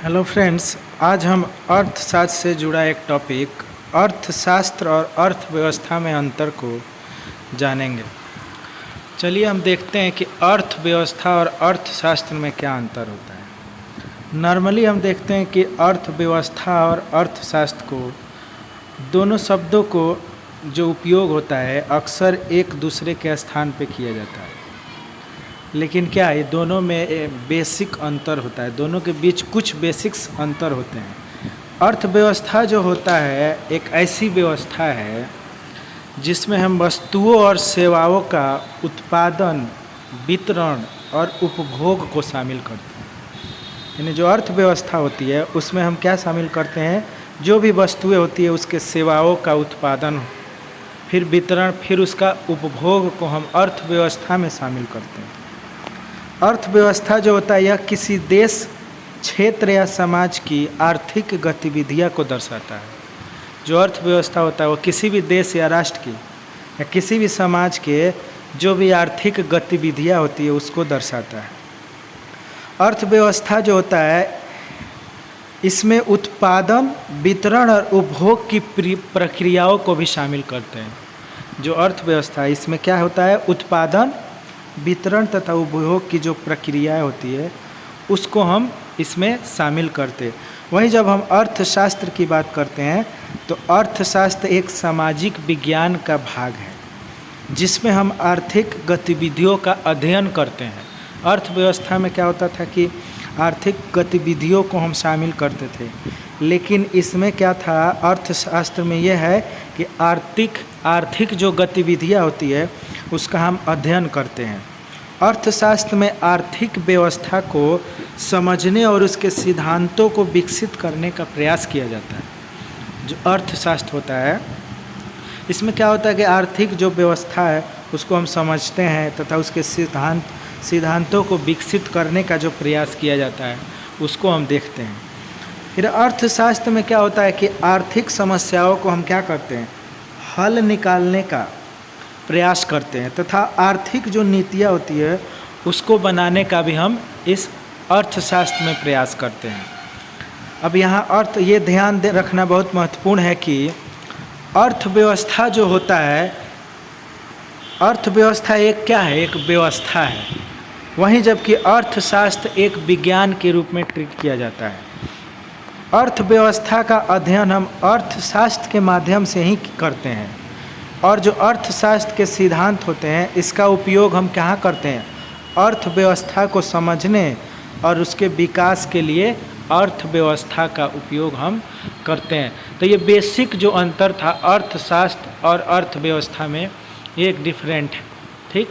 Hello friends, आज हम अर्थशास्त्र से जुड़ा एक टॉपिक अर्थशास्त्र और अर्थव्यवस्था में अंतर को जानेंगे। चलिए हम देखते हैं कि अर्थव्यवस्था और अर्थशास्त्र में क्या अंतर होता है। नॉर्मली हम देखते हैं कि अर्थव्यवस्था और अर्थशास्त्र को दोनों शब्दों को जो उपयोग होता है अक्सर एक दूसरे के स्थान पे किया जाता है, लेकिन क्या है दोनों में बेसिक अंतर होता है, दोनों के बीच कुछ बेसिक्स अंतर होते हैं। अर्थव्यवस्था जो होता है एक ऐसी व्यवस्था है जिसमें हम वस्तुओं और सेवाओं का उत्पादन, वितरण और उपभोग को शामिल करते हैं। यानी जो अर्थव्यवस्था होती है उसमें हम क्या शामिल करते हैं, जो भी वस्तुएं होती है उसके सेवाओं का उत्पादन, फिर वितरण, फिर उसका उपभोग को हम अर्थव्यवस्था में शामिल करते हैं। अर्थव्यवस्था जो होता है यह किसी देश, क्षेत्र या समाज की आर्थिक गतिविधियां को दर्शाता है। जो अर्थव्यवस्था होता है वो किसी भी देश या राष्ट्र की या किसी भी समाज के जो भी आर्थिक गतिविधियां होती है उसको दर्शाता है। अर्थव्यवस्था जो होता है इसमें उत्पादन, वितरण और उपभोग की प्रक्रियाओं को भी शामिल करते हैं। जो अर्थव्यवस्था है इसमें क्या होता है, उत्पादन, वितरण तथा उपभोग की जो प्रक्रियाएं होती है उसको हम इसमें शामिल करते हैं। वहीं जब हम अर्थशास्त्र की बात करते हैं तो अर्थशास्त्र एक सामाजिक विज्ञान का भाग है जिसमें हम आर्थिक गतिविधियों का अध्ययन करते हैं। अर्थव्यवस्था में क्या होता था कि आर्थिक गतिविधियों को हम शामिल करते थे, लेकिन इसमें क्या था, अर्थशास्त्र में यह है कि आर्थिक जो गतिविधियां होती है उसका हम अध्ययन करते हैं। अर्थशास्त्र में आर्थिक व्यवस्था को समझने और उसके सिद्धांतों को विकसित करने का प्रयास किया जाता है। जो अर्थशास्त्र होता है इसमें क्या होता है कि आर्थिक जो व्यवस्था है उसको हम समझते हैं तथा उसके सिद्धांतों को विकसित करने का जो प्रयास किया जाता है उसको हम देखते हैं। फिर अर्थशास्त्र में क्या होता है कि आर्थिक समस्याओं को हम क्या करते हैं, हल निकालने का प्रयास करते हैं तथा आर्थिक जो नीतियाँ होती है उसको बनाने का भी हम इस अर्थशास्त्र में प्रयास करते हैं। अब यहाँ ये ध्यान रखना बहुत महत्वपूर्ण है कि अर्थव्यवस्था जो होता है, अर्थव्यवस्था एक क्या है, एक व्यवस्था है, वहीं जबकि अर्थशास्त्र एक विज्ञान के रूप में ट्रीट किया जाता है। अर्थव्यवस्था का अध्ययन हम अर्थशास्त्र के माध्यम से ही करते हैं और जो अर्थशास्त्र के सिद्धांत होते हैं इसका उपयोग हम कहाँ करते हैं, अर्थव्यवस्था को समझने और उसके विकास के लिए अर्थव्यवस्था का उपयोग हम करते हैं। तो ये बेसिक जो अंतर था अर्थशास्त्र और अर्थव्यवस्था में, एक डिफरेंट है। ठीक।